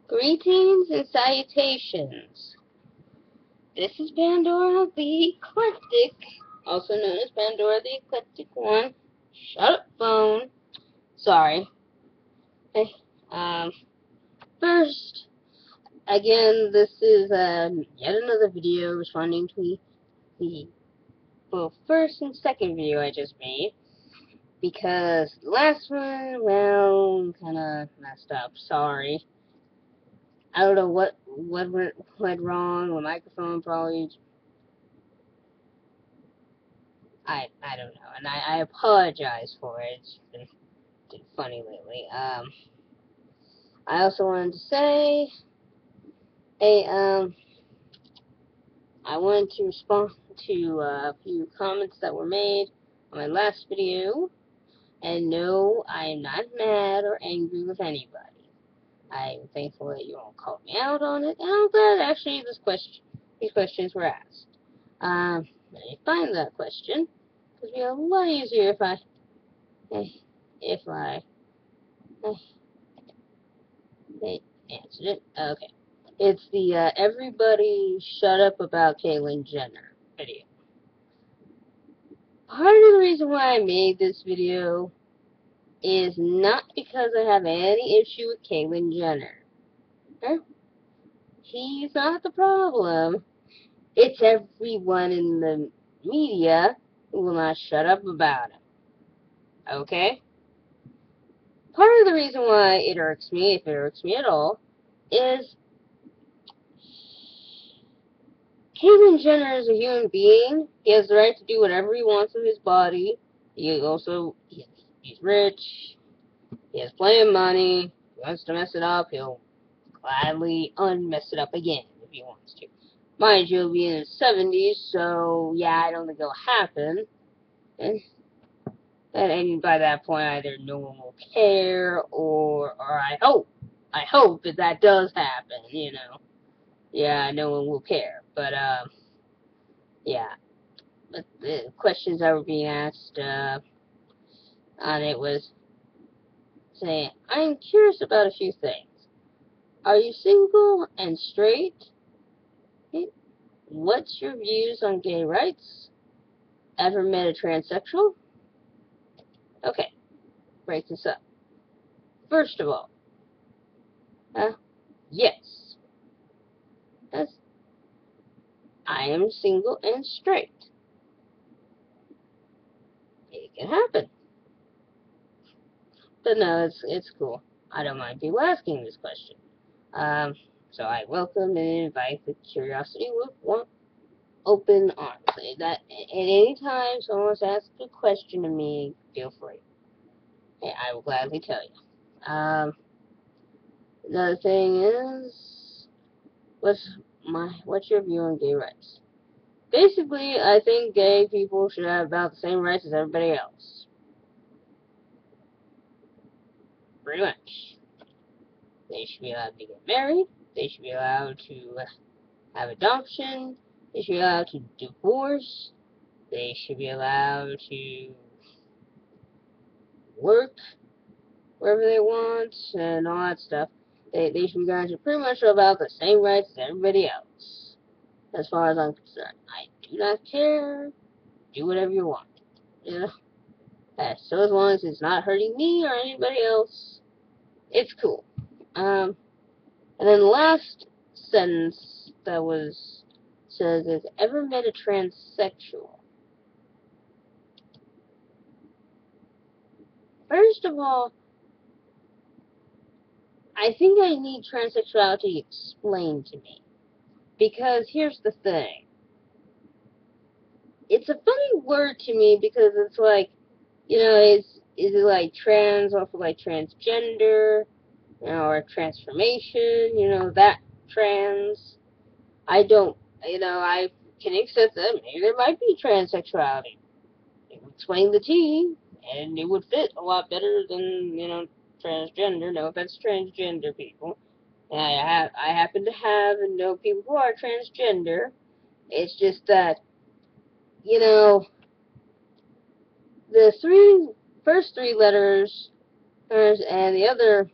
Greetings and salutations. This is Pandora the Eclectic, also known as Pandora the Eclectic One. Shut up, phone. Sorry. Hey, first, again, this is yet another video responding to the first and second video I just made, because the last one, well, kind of messed up. Sorry. I don't know what went wrong. The microphone probably. I don't know, and I apologize for it. It's been funny lately. I also wanted to say, hey, I wanted to respond to a few comments that were made on my last video, and no, I am not mad or angry with anybody. I'm thankful that you all called me out on it, and I'm glad actually these questions were asked. Let me find that question. It would be a lot easier if I they answered it. Okay. It's the everybody shut up about Caitlyn Jenner video. Part of the reason why I made this video is not because I have any issue with Caitlyn Jenner. Huh? He's not the problem. It's everyone in the media who will not shut up about him. Okay? Part of the reason why it irks me, if it irks me at all, is Caitlyn Jenner is a human being. He has the right to do whatever he wants with his body. He's rich. He has plenty of money. If he wants to mess it up, he'll gladly unmess it up again if he wants to. Mind you, he'll be in his 70s, so yeah, I don't think it'll happen. And by that point, either no one will care, or I hope that does happen, you know. Yeah, no one will care. But, yeah. But the questions that were being asked on it was saying, I'm curious about a few things. Are you single and straight? What's your views on gay rights? Ever met a transsexual? Okay, break this up. First of all, yes. Yes, I am single and straight. It can happen. But no, it's cool. I don't mind people asking this question. So I welcome and invite the curiosity with one open arms. That at any time someone wants to ask a question to me, feel free. And I will gladly tell you. Another thing is, what's your view on gay rights? Basically, I think gay people should have about the same rights as everybody else. Pretty much. They should be allowed to get married. They should be allowed to have adoption. They should be allowed to divorce. They should be allowed to work wherever they want and all that stuff. They should be granted pretty much about the same rights as everybody else, as far as I'm concerned. I do not care. Do whatever you want. You know? So as long as it's not hurting me or anybody else, it's cool. And then the last sentence that says, is ever met a transsexual? First of all, I think I need transsexuality explained to me. Because here's the thing. It's a funny word to me because it's like, you know, is it like trans or like transgender, you know, or transformation, you know, that trans. I don't, you know, I can accept that maybe there might be transsexuality. It would explain the T, and it would fit a lot better than, you know, transgender. No offense to transgender people. And I happen to have and know people who are transgender. It's just that, you know, the first three letters and the other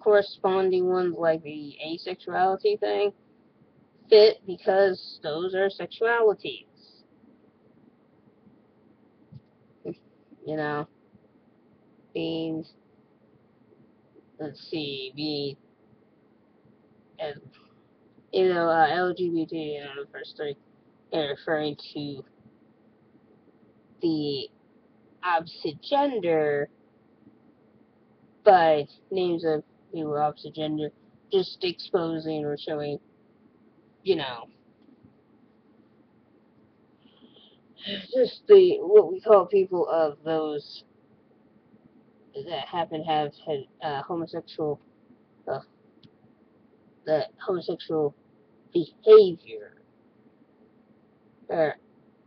corresponding ones like the asexuality thing fit because those are sexualities. You know, being, let's see, being, uh, LGBT, the first three, and referring to the opposite gender by names of people of opposite gender, just exposing or showing, you know, just what we call people of those that happen to have had homosexual, uh, the homosexual behavior, or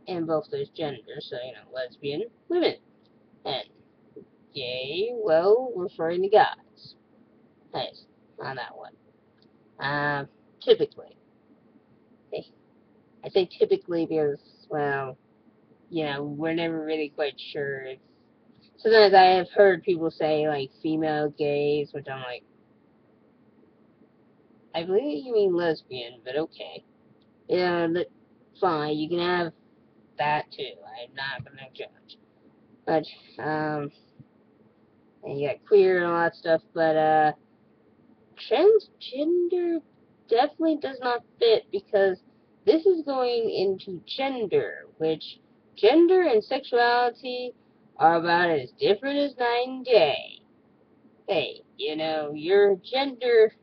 in both those genders, so, lesbian, women, and gay, well, referring to guys. Nice, on that one. Typically. I say typically because, well, we're never really quite sure. Sometimes I have heard people say, like, female gays, which I'm like, I believe you mean lesbian, but okay. But fine, you can have that too. I'm not gonna judge. But, and you got queer and all that stuff, but, transgender definitely does not fit because this is going into gender, which gender and sexuality are about as different as night and day. Hey, your gender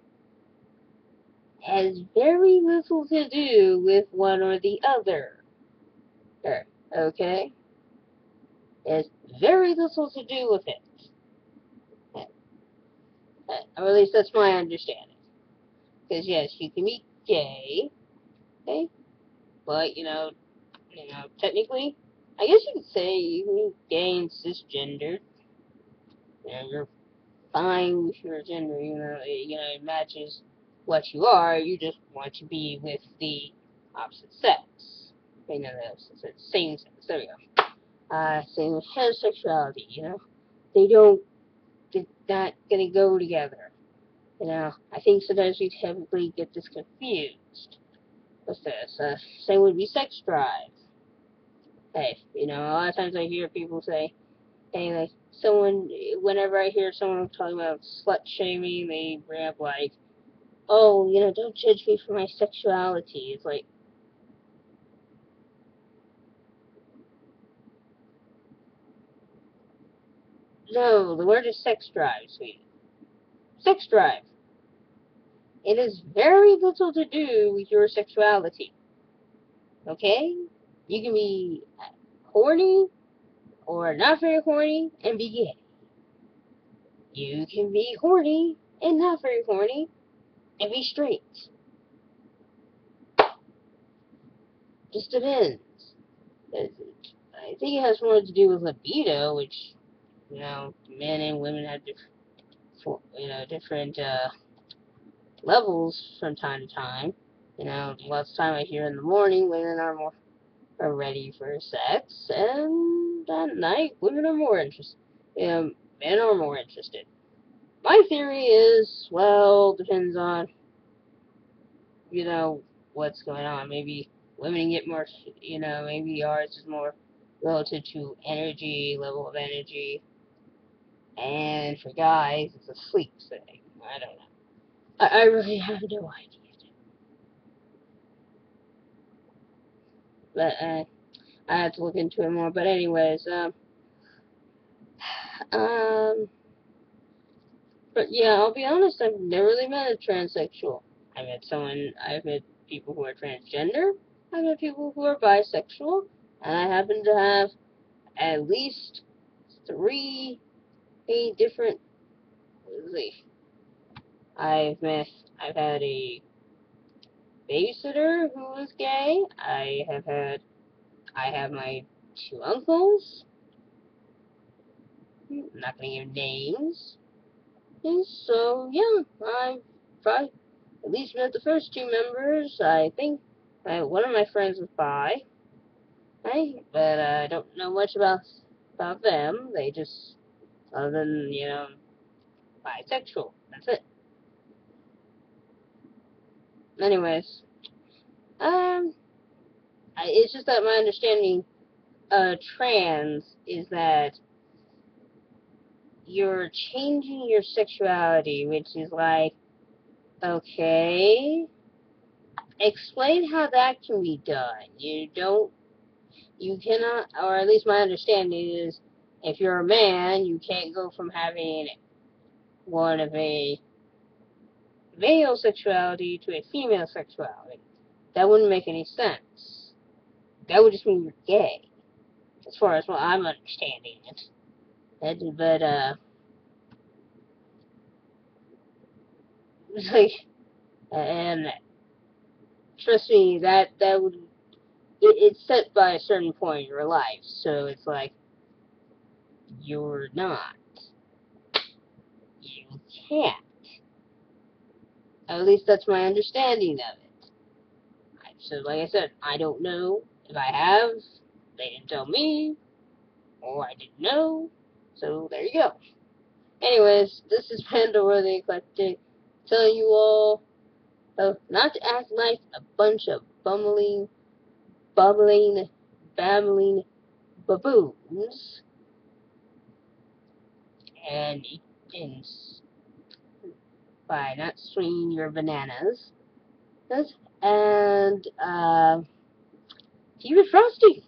has very little to do with one or the other. Okay? It has very little to do with it. Or at least that's my understanding. Because yes, you can be gay, okay? But, technically, I guess you could say you can be gay and cisgender. You're fine with your gender, it matches what you are, you just want to be with the opposite sex. The opposite sex, same sex, there we go. Same with heterosexuality, they're not gonna go together. I think sometimes we typically get this confused with this. Same would be sex drive. Hey, a lot of times I hear people say, hey, like, whenever I hear someone talking about slut shaming, they bring up, like, oh, don't judge me for my sexuality. It's like, no, the word is sex drive, sweetie. Sex drive. It has very little to do with your sexuality. Okay? You can be horny or not very horny and be gay. You can be horny and not very horny and be straight. Just depends. I think it has more to do with libido, which, men and women have different levels from time to time. Lots of time I hear in the morning, women are ready for sex, and at night, women are more interested. Men are more interested. My theory is, well, depends on, what's going on. Maybe women get more, maybe ours is more relative to energy, level of energy, and for guys, it's a sleep thing. I don't know. I really have no idea. But I have to look into it more. But anyways, um, but yeah, I'll be honest. I've never really met a transsexual. I've met people who are transgender. I've met people who are bisexual, and I happen to have at least three different. Let's see. I've had a babysitter who was gay. I have my two uncles. I'm not gonna give names. And so yeah, I've probably at least met the first two members. I think one of my friends was bi, right? But I don't know much about them. They just, other than bisexual. That's it. Anyways, it's just that my understanding of trans is that you're changing your sexuality, which is like, okay, explain how that can be done. You cannot, or at least my understanding is, if you're a man, you can't go from having one of a male sexuality to a female sexuality. That wouldn't make any sense. That would just mean you're gay, as far as what I'm understanding it. But like, and trust me, that would it's set by a certain point in your life, so it's like you're not, you can't. At least that's my understanding of it. So, like I said, I don't know if I have. They didn't tell me, or I didn't know. So there you go. Anyways, this is Pandora the Eclectic, telling you all not to act like a bunch of bubbling, babbling baboons, and by not swinging your bananas, and keep it frosty.